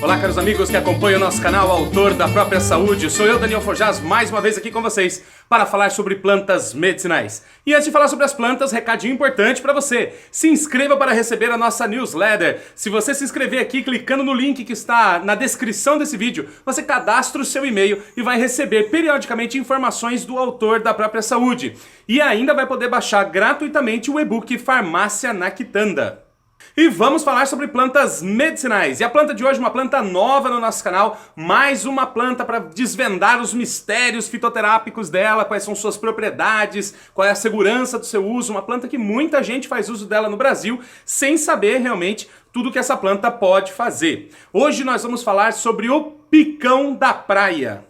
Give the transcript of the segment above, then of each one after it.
Olá, caros amigos que acompanham o nosso canal Autor da Própria Saúde. Sou eu, Daniel Forjaz, mais uma vez aqui com vocês para falar sobre plantas medicinais. E antes de falar sobre as plantas, recadinho importante para você. Se inscreva para receber a nossa newsletter. Se você se inscrever aqui clicando no link que está na descrição desse vídeo, você cadastra o seu e-mail e vai receber periodicamente informações do Autor da Própria Saúde. E ainda vai poder baixar gratuitamente o e-book Farmácia na Quitanda. E vamos falar sobre plantas medicinais. E a planta de hoje é uma planta nova no nosso canal, mais uma planta para desvendar os mistérios fitoterápicos dela, quais são suas propriedades, qual é a segurança do seu uso. Uma planta que muita gente faz uso dela no Brasil, sem saber realmente tudo que essa planta pode fazer. Hoje nós vamos falar sobre o picão da praia.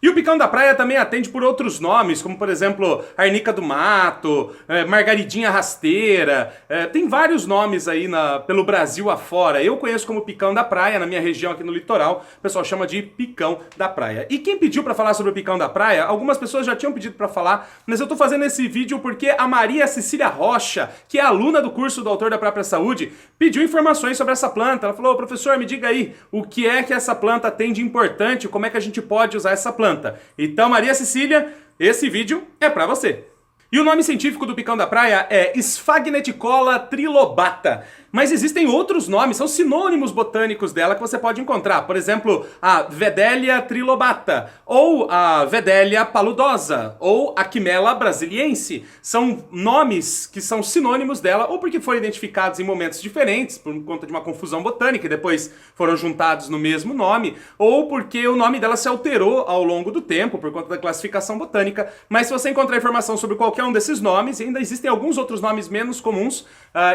E o picão da praia também atende por outros nomes, como por exemplo, arnica do mato, margaridinha rasteira, tem vários nomes aí pelo Brasil afora. Eu conheço como picão da praia, na minha região aqui no litoral, o pessoal chama de picão da praia. E quem pediu para falar sobre o picão da praia, algumas pessoas já tinham pedido para falar, mas eu tô fazendo esse vídeo porque a Maria Cecília Rocha, que é aluna do curso do Autor da Própria Saúde, pediu informações sobre essa planta. Ela falou: professor, me diga aí, o que é que essa planta tem de importante, como é que a gente pode usar essa planta? Então, Maria Cecília, esse vídeo é pra você. E o nome científico do picão da praia é Sphagneticcola trilobata. Mas existem outros nomes, são sinônimos botânicos dela que você pode encontrar. Por exemplo, a Vedelia trilobata, ou a Vedelia paludosa, ou a Quimela brasiliense. São nomes que são sinônimos dela, ou porque foram identificados em momentos diferentes, por conta de uma confusão botânica, e depois foram juntados no mesmo nome, ou porque o nome dela se alterou ao longo do tempo, por conta da classificação botânica. Mas se você encontrar informação sobre qualquer um desses nomes, e ainda existem alguns outros nomes menos comuns,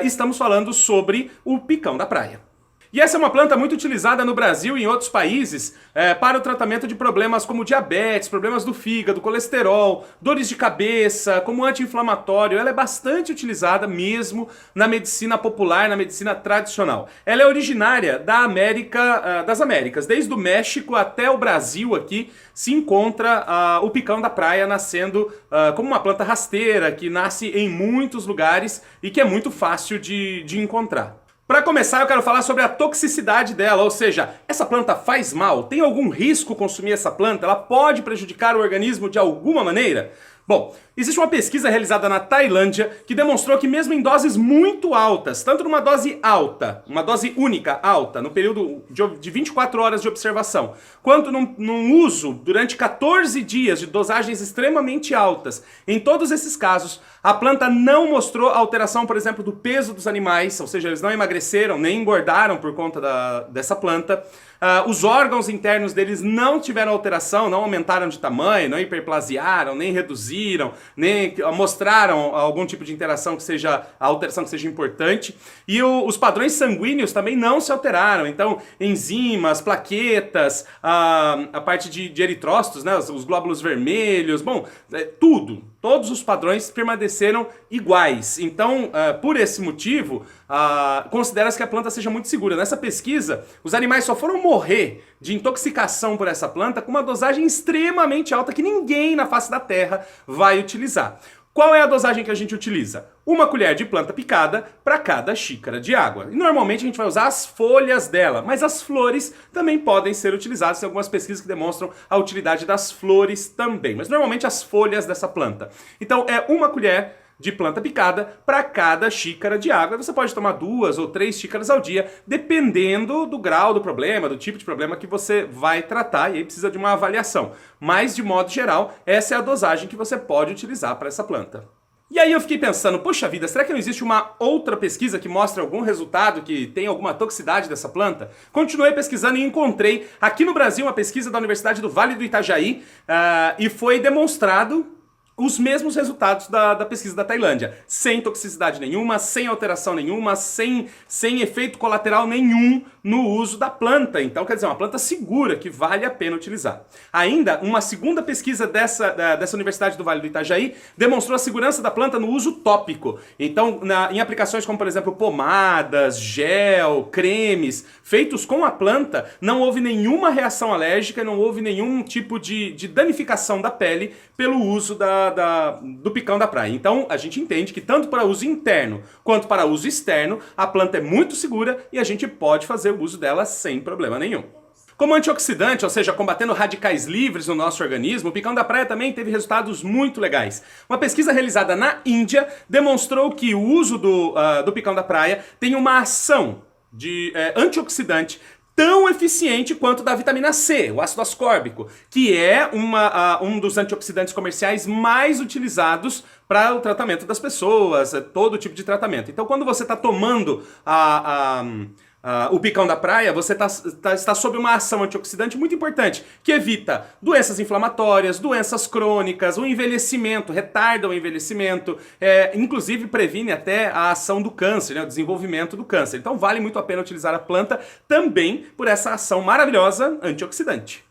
estamos falando sobre o picão da praia. E essa é uma planta muito utilizada no Brasil e em outros países para o tratamento de problemas como diabetes, problemas do fígado, colesterol, dores de cabeça, como anti-inflamatório. Ela é bastante utilizada mesmo na medicina popular, na medicina tradicional. Ela é originária das Américas. Desde o México até o Brasil aqui se encontra o picão da praia nascendo como uma planta rasteira que nasce em muitos lugares e que é muito fácil de encontrar. Para começar, eu quero falar sobre a toxicidade dela, ou seja, essa planta faz mal? Tem algum risco consumir essa planta? Ela pode prejudicar o organismo de alguma maneira? Bom, existe uma pesquisa realizada na Tailândia que demonstrou que mesmo em doses muito altas, tanto numa dose alta, uma dose única alta, no período de 24 horas de observação, quanto num uso durante 14 dias de dosagens extremamente altas, em todos esses casos, a planta não mostrou alteração, por exemplo, do peso dos animais, ou seja, eles não emagreceram nem engordaram por conta dessa planta. Os órgãos internos deles não tiveram alteração, não aumentaram de tamanho, não hiperplasiaram, nem reduziram, nem mostraram algum tipo de alteração que seja importante. E os padrões sanguíneos também não se alteraram. Então, enzimas, plaquetas, a parte de eritrócitos, né, os glóbulos vermelhos, bom, todos os padrões permaneceram iguais. Então, por esse motivo, considera-se que a planta seja muito segura. Nessa pesquisa, os animais só foram morrer de intoxicação por essa planta com uma dosagem extremamente alta que ninguém na face da Terra vai utilizar. Qual é a dosagem que a gente utiliza? 1 colher de planta picada para cada xícara de água. E normalmente a gente vai usar as folhas dela, mas as flores também podem ser utilizadas. Tem algumas pesquisas que demonstram a utilidade das flores também, mas normalmente as folhas dessa planta. Então é 1 colher de planta picada para cada xícara de água. Você pode tomar 2 ou 3 xícaras ao dia, dependendo do grau do problema, do tipo de problema que você vai tratar, e aí precisa de uma avaliação. Mas, de modo geral, essa é a dosagem que você pode utilizar para essa planta. E aí eu fiquei pensando, poxa vida, será que não existe uma outra pesquisa que mostra algum resultado, que tem alguma toxicidade dessa planta? Continuei pesquisando e encontrei aqui no Brasil uma pesquisa da Universidade do Vale do Itajaí, e foi demonstrado os mesmos resultados da pesquisa da Tailândia, sem toxicidade nenhuma, sem alteração nenhuma, sem efeito colateral nenhum no uso da planta. Então, quer dizer, uma planta segura que vale a pena utilizar. Ainda, uma segunda pesquisa dessa Universidade do Vale do Itajaí demonstrou a segurança da planta no uso tópico. Então, em aplicações como, por exemplo, pomadas, gel, cremes, feitos com a planta, não houve nenhuma reação alérgica, não houve nenhum tipo de danificação da pele pelo uso do picão da praia. Então a gente entende que tanto para uso interno quanto para uso externo, a planta é muito segura e a gente pode fazer o uso dela sem problema nenhum. Como antioxidante, ou seja, combatendo radicais livres no nosso organismo, o picão da praia também teve resultados muito legais. Uma pesquisa realizada na Índia demonstrou que o uso do picão da praia tem uma ação de antioxidante tão eficiente quanto da vitamina C, o ácido ascórbico, que é um dos antioxidantes comerciais mais utilizados para o tratamento das pessoas, todo tipo de tratamento. Então, quando você está tomando o picão da praia, você está sob uma ação antioxidante muito importante, que evita doenças inflamatórias, doenças crônicas, o envelhecimento, retarda o envelhecimento, inclusive previne até a ação do câncer, né, o desenvolvimento do câncer. Então vale muito a pena utilizar a planta também por essa ação maravilhosa antioxidante.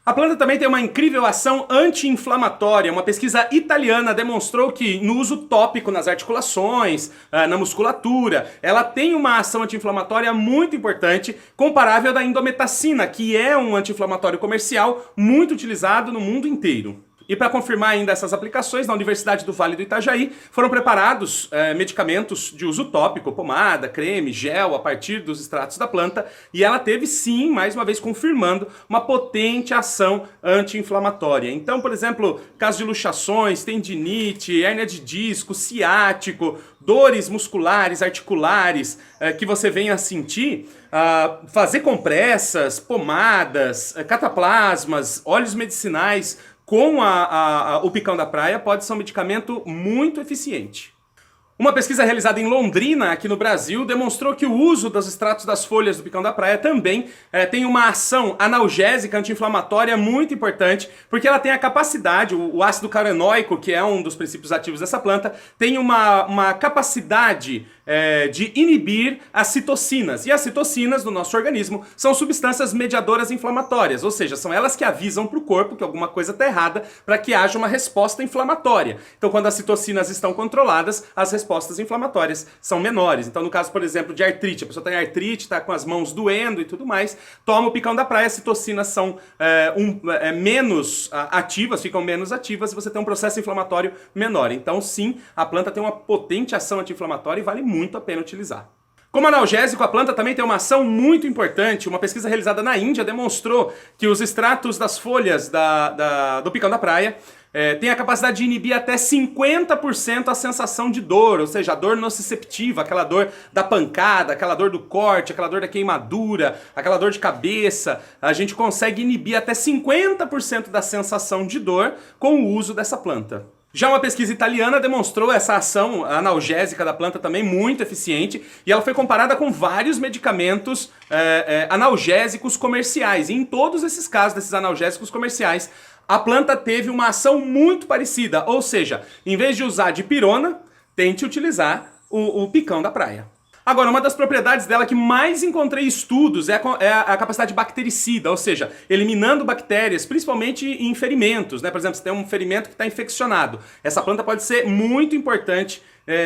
A planta também tem uma incrível ação anti-inflamatória. Uma pesquisa italiana demonstrou que no uso tópico nas articulações, na musculatura, ela tem uma ação anti-inflamatória muito importante, comparável da indometacina, que é um anti-inflamatório comercial muito utilizado no mundo inteiro. E para confirmar ainda essas aplicações, na Universidade do Vale do Itajaí foram preparados medicamentos de uso tópico, pomada, creme, gel, a partir dos extratos da planta, e ela teve sim, mais uma vez confirmando, uma potente ação anti-inflamatória. Então, por exemplo, caso de luxações, tendinite, hérnia de disco, ciático, dores musculares, articulares que você venha a sentir, fazer compressas, pomadas, cataplasmas, óleos medicinais, com o picão da praia pode ser um medicamento muito eficiente. Uma pesquisa realizada em Londrina, aqui no Brasil, demonstrou que o uso dos extratos das folhas do picão da praia também tem uma ação analgésica, anti-inflamatória muito importante, porque ela tem a capacidade, o ácido carenoico, que é um dos princípios ativos dessa planta, tem uma capacidade de inibir as citocinas. E as citocinas do nosso organismo são substâncias mediadoras inflamatórias, ou seja, são elas que avisam para o corpo que alguma coisa está errada para que haja uma resposta inflamatória. Então, quando as citocinas estão controladas, as respostas inflamatórias são menores. Então, no caso, por exemplo, de artrite, a pessoa tem artrite, está com as mãos doendo e tudo mais, toma o picão da praia, as citocinas são menos ativas, ficam menos ativas e você tem um processo inflamatório menor. Então, sim, a planta tem uma potente ação anti-inflamatória e vale muito a pena utilizar. Como analgésico, a planta também tem uma ação muito importante. Uma pesquisa realizada na Índia demonstrou que os extratos das folhas do picão da praia têm a capacidade de inibir até 50% a sensação de dor, ou seja, a dor nociceptiva, aquela dor da pancada, aquela dor do corte, aquela dor da queimadura, aquela dor de cabeça. A gente consegue inibir até 50% da sensação de dor com o uso dessa planta. Já uma pesquisa italiana demonstrou essa ação analgésica da planta também muito eficiente e ela foi comparada com vários medicamentos analgésicos comerciais. E em todos esses casos desses analgésicos comerciais, a planta teve uma ação muito parecida, ou seja, em vez de usar dipirona, tente utilizar o picão da praia. Agora, uma das propriedades dela que mais encontrei estudos é a capacidade bactericida, ou seja, eliminando bactérias, principalmente em ferimentos, né? Por exemplo, você tem um ferimento que está infeccionado. Essa planta pode ser muito importante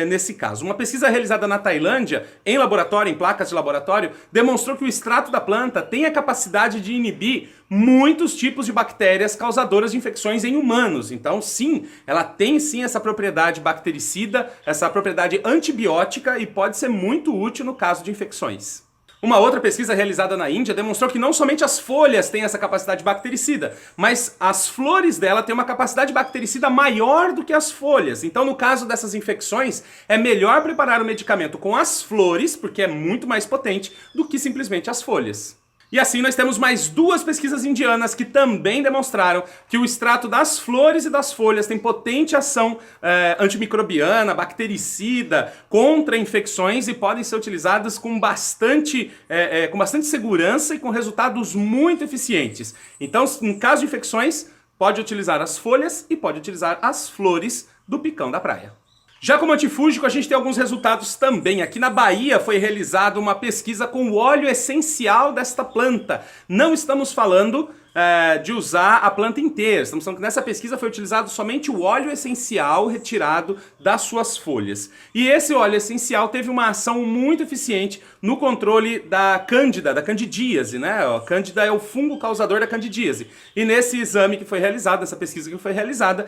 nesse caso. Uma pesquisa realizada na Tailândia, em laboratório, em placas de laboratório, demonstrou que o extrato da planta tem a capacidade de inibir muitos tipos de bactérias causadoras de infecções em humanos. Então, sim, ela tem sim essa propriedade bactericida, essa propriedade antibiótica e pode ser muito útil no caso de infecções. Uma outra pesquisa realizada na Índia demonstrou que não somente as folhas têm essa capacidade bactericida, mas as flores dela têm uma capacidade bactericida maior do que as folhas. Então, no caso dessas infecções, é melhor preparar o medicamento com as flores, porque é muito mais potente, do que simplesmente as folhas. E assim nós temos mais duas pesquisas indianas que também demonstraram que o extrato das flores e das folhas tem potente ação antimicrobiana, bactericida, contra infecções e podem ser utilizadas com bastante segurança e com resultados muito eficientes. Então, em caso de infecções, pode utilizar as folhas e pode utilizar as flores do picão da praia. Já como antifúngico, a gente tem alguns resultados também. Aqui na Bahia foi realizada uma pesquisa com o óleo essencial desta planta. Não estamos falando de usar a planta inteira. Estamos falando que nessa pesquisa foi utilizado somente o óleo essencial retirado das suas folhas. E esse óleo essencial teve uma ação muito eficiente no controle da cândida, da candidíase, né? A cândida é o fungo causador da candidíase. E nesse exame que foi realizado, essa pesquisa que foi realizada,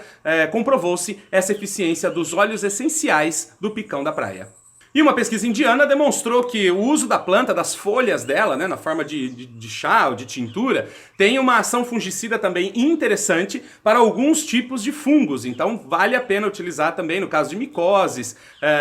comprovou-se essa eficiência dos óleos essenciais do picão da praia. E uma pesquisa indiana demonstrou que o uso da planta, das folhas dela, né, na forma de chá ou de tintura, tem uma ação fungicida também interessante para alguns tipos de fungos. Então vale a pena utilizar também no caso de micoses,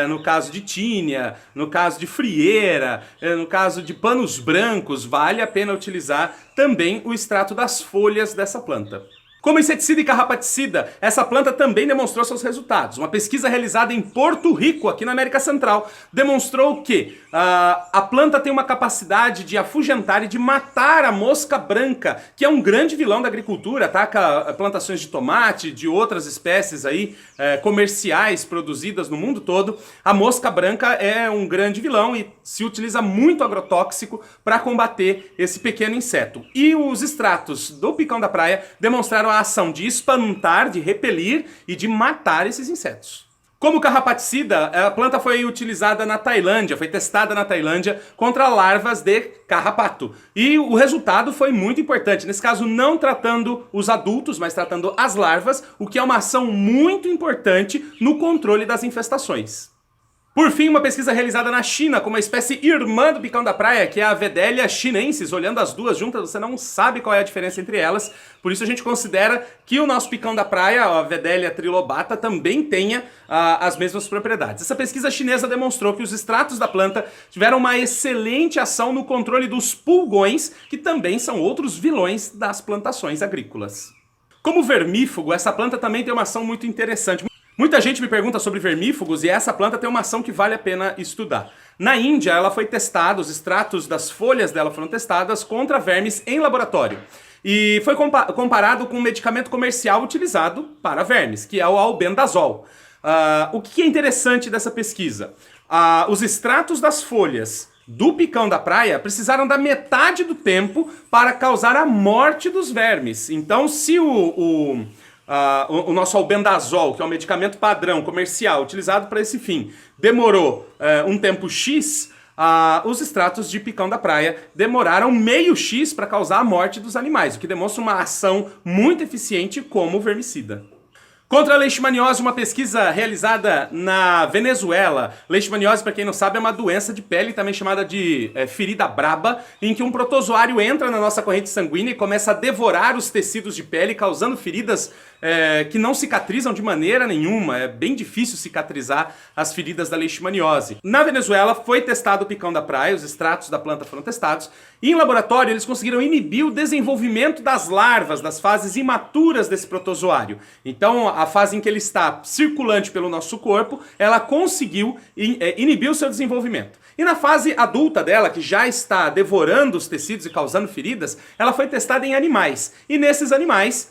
no caso de tínia, no caso de frieira, no caso de panos brancos, vale a pena utilizar também o extrato das folhas dessa planta. Como inseticida e carrapaticida, essa planta também demonstrou seus resultados. Uma pesquisa realizada em Porto Rico, aqui na América Central, demonstrou que a planta tem uma capacidade de afugentar e de matar a mosca branca, que é um grande vilão da agricultura, ataca plantações de tomate, de outras espécies aí, comerciais produzidas no mundo todo. A mosca branca é um grande vilão e se utiliza muito agrotóxico para combater esse pequeno inseto. E os extratos do picão da praia demonstraram a ação de espantar, de repelir e de matar esses insetos. Como carrapaticida, a planta foi utilizada na Tailândia, foi testada na Tailândia contra larvas de carrapato. E o resultado foi muito importante, nesse caso não tratando os adultos, mas tratando as larvas, o que é uma ação muito importante no controle das infestações. Por fim, uma pesquisa realizada na China com uma espécie irmã do picão da praia, que é a Vedelia chinensis. Olhando as duas juntas, você não sabe qual é a diferença entre elas. Por isso a gente considera que o nosso picão da praia, a Vedelia trilobata, também tenha as mesmas propriedades. Essa pesquisa chinesa demonstrou que os extratos da planta tiveram uma excelente ação no controle dos pulgões, que também são outros vilões das plantações agrícolas. Como vermífugo, essa planta também tem uma ação muito interessante. Muita gente me pergunta sobre vermífugos e essa planta tem uma ação que vale a pena estudar. Na Índia, ela foi testada, os extratos das folhas dela foram testadas contra vermes em laboratório. E foi comparado com um medicamento comercial utilizado para vermes, que é o albendazol. O que é interessante dessa pesquisa? Os extratos das folhas do picão da praia precisaram da metade do tempo para causar a morte dos vermes. Então, se o nosso albendazol, que é um medicamento padrão comercial utilizado para esse fim, demorou um tempo X, os extratos de picão da praia demoraram meio X para causar a morte dos animais, o que demonstra uma ação muito eficiente como vermicida. Contra a leishmaniose, uma pesquisa realizada na Venezuela. Leishmaniose, para quem não sabe, é uma doença de pele, também chamada de ferida braba, em que um protozoário entra na nossa corrente sanguínea e começa a devorar os tecidos de pele, causando feridas que não cicatrizam de maneira nenhuma. É bem difícil cicatrizar as feridas da leishmaniose. Na Venezuela foi testado o picão da praia, os extratos da planta foram testados, e em laboratório eles conseguiram inibir o desenvolvimento das larvas, das fases imaturas desse protozoário. Então, a fase em que ele está circulante pelo nosso corpo, ela conseguiu inibir o seu desenvolvimento. E na fase adulta dela, que já está devorando os tecidos e causando feridas, ela foi testada em animais. E nesses animais,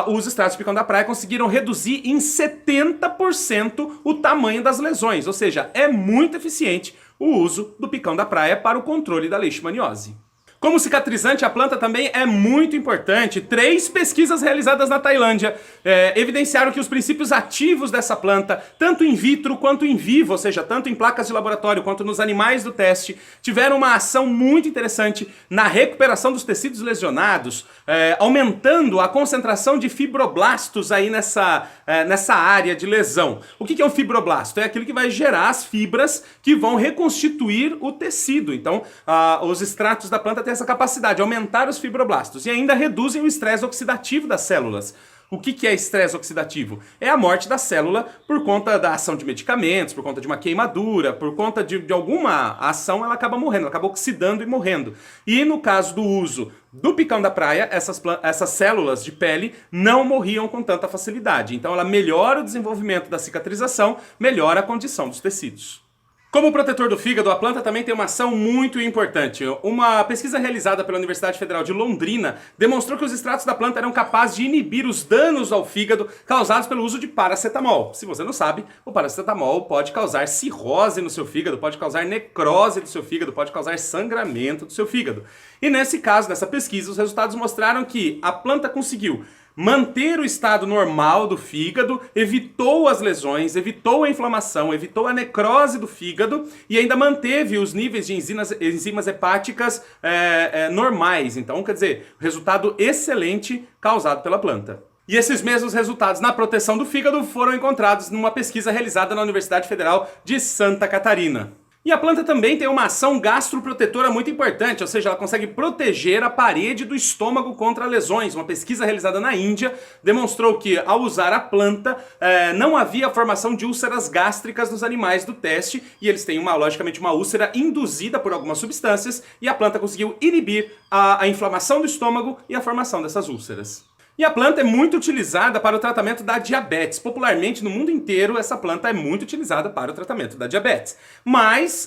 os extratos de picão da praia conseguiram reduzir em 70% o tamanho das lesões. Ou seja, é muito eficiente o uso do picão da praia para o controle da leishmaniose. Como cicatrizante, a planta também é muito importante. 3 pesquisas realizadas na Tailândia evidenciaram que os princípios ativos dessa planta, tanto in vitro quanto in vivo, ou seja, tanto em placas de laboratório quanto nos animais do teste, tiveram uma ação muito interessante na recuperação dos tecidos lesionados, aumentando a concentração de fibroblastos aí nessa área de lesão. O que é um fibroblasto? É aquilo que vai gerar as fibras que vão reconstituir o tecido. Então, os extratos da planta têm essa capacidade de aumentar os fibroblastos e ainda reduzem o estresse oxidativo das células. O que é estresse oxidativo? É a morte da célula por conta da ação de medicamentos, por conta de uma queimadura, por conta de alguma ação, ela acaba morrendo, ela acaba oxidando e morrendo. E no caso do uso do picão da praia, essas células de pele não morriam com tanta facilidade. Então ela melhora o desenvolvimento da cicatrização, melhora a condição dos tecidos. Como protetor do fígado, a planta também tem uma ação muito importante. Uma pesquisa realizada pela Universidade Federal de Londrina demonstrou que os extratos da planta eram capazes de inibir os danos ao fígado causados pelo uso de paracetamol. Se você não sabe, o paracetamol pode causar cirrose no seu fígado, pode causar necrose do seu fígado, pode causar sangramento do seu fígado. E nesse caso, nessa pesquisa, os resultados mostraram que a planta conseguiu manter o estado normal do fígado, evitou as lesões, evitou a inflamação, evitou a necrose do fígado e ainda manteve os níveis de enzimas hepáticas normais. Então, quer dizer, resultado excelente causado pela planta. E esses mesmos resultados na proteção do fígado foram encontrados numa pesquisa realizada na Universidade Federal de Santa Catarina. E a planta também tem uma ação gastroprotetora muito importante, ou seja, ela consegue proteger a parede do estômago contra lesões. Uma pesquisa realizada na Índia demonstrou que, ao usar a planta, não havia formação de úlceras gástricas nos animais do teste, e eles têm, logicamente, uma úlcera induzida por algumas substâncias, e a planta conseguiu inibir a inflamação do estômago e a formação dessas úlceras. E a planta é muito utilizada para o tratamento da diabetes. Popularmente, no mundo inteiro, essa planta é muito utilizada para o tratamento da diabetes. Mas,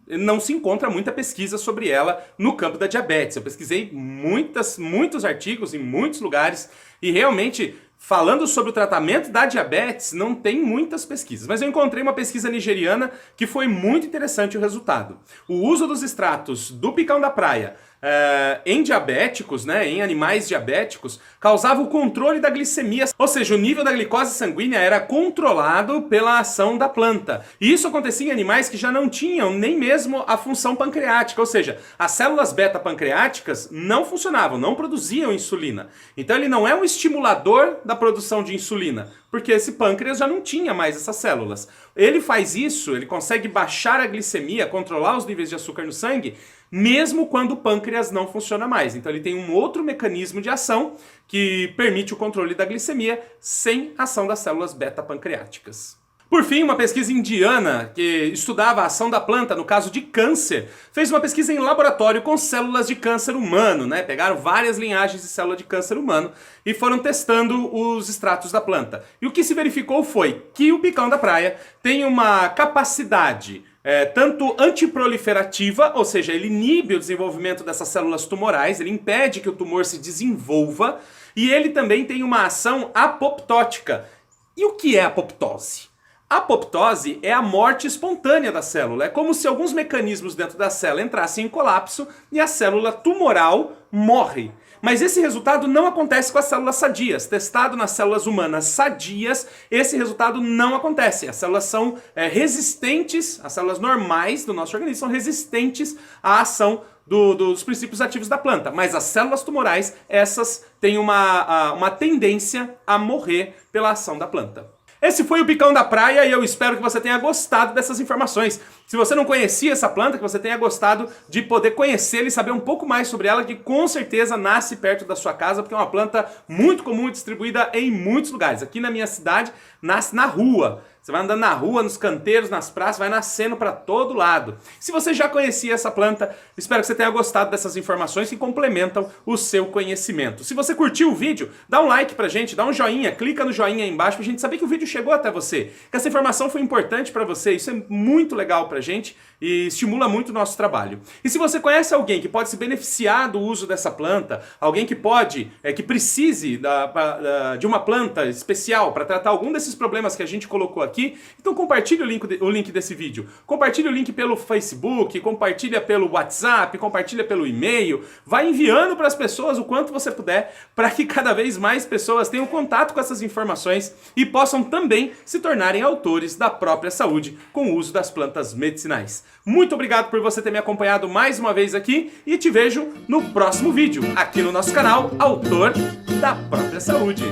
não se encontra muita pesquisa sobre ela no campo da diabetes. Eu pesquisei muitos artigos em muitos lugares e realmente, falando sobre o tratamento da diabetes, não tem muitas pesquisas. Mas eu encontrei uma pesquisa nigeriana que foi muito interessante o resultado. O uso dos extratos do picão da praia em diabéticos, em animais diabéticos, causava o controle da glicemia, ou seja, o nível da glicose sanguínea era controlado pela ação da planta. E isso acontecia em animais que já não tinham nem mesmo a função pancreática, ou seja, as células beta-pancreáticas não funcionavam, não produziam insulina. Então ele não é um estimulador da produção de insulina, porque esse pâncreas já não tinha mais essas células. Ele faz isso, ele consegue baixar a glicemia, controlar os níveis de açúcar no sangue, mesmo quando o pâncreas não funciona mais. Então ele tem um outro mecanismo de ação que permite o controle da glicemia sem ação das células beta-pancreáticas. Por fim, uma pesquisa indiana que estudava a ação da planta no caso de câncer, fez uma pesquisa em laboratório com células de câncer humano, Pegaram várias linhagens de célula de câncer humano e foram testando os extratos da planta. E o que se verificou foi que o picão da praia tem uma capacidade tanto antiproliferativa, ou seja, ele inibe o desenvolvimento dessas células tumorais, ele impede que o tumor se desenvolva, e ele também tem uma ação apoptótica. E o que é apoptose? A apoptose é a morte espontânea da célula. É como se alguns mecanismos dentro da célula entrassem em colapso e a célula tumoral morre. Mas esse resultado não acontece com as células sadias. Testado nas células humanas sadias, esse resultado não acontece. As células são resistentes, as células normais do nosso organismo são resistentes à ação dos princípios ativos da planta. Mas as células tumorais, essas têm uma tendência a morrer pela ação da planta. Esse foi o picão da praia e eu espero que você tenha gostado dessas informações. Se você não conhecia essa planta, que você tenha gostado de poder conhecê-la e saber um pouco mais sobre ela, que com certeza nasce perto da sua casa, porque é uma planta muito comum e distribuída em muitos lugares. Aqui na minha cidade, nasce na rua. Você vai andando na rua, nos canteiros, nas praças, vai nascendo para todo lado. Se você já conhecia essa planta, espero que você tenha gostado dessas informações que complementam o seu conhecimento. Se você curtiu o vídeo, dá um like pra gente, dá um joinha, clica no joinha aí embaixo pra gente saber que o vídeo chegou até você, que essa informação foi importante para você, isso é muito legal pra gente e estimula muito o nosso trabalho. E se você conhece alguém que pode se beneficiar do uso dessa planta, alguém que que precise de uma planta especial para tratar algum desses problemas que a gente colocou aqui, então compartilhe o link desse vídeo, compartilhe o link pelo Facebook, compartilha pelo WhatsApp, compartilha pelo e-mail, vai enviando para as pessoas o quanto você puder, para que cada vez mais pessoas tenham contato com essas informações e possam também se tornarem autores da própria saúde com o uso das plantas medicinais. Muito obrigado por você ter me acompanhado mais uma vez aqui e te vejo no próximo vídeo, aqui no nosso canal Autor da Própria Saúde.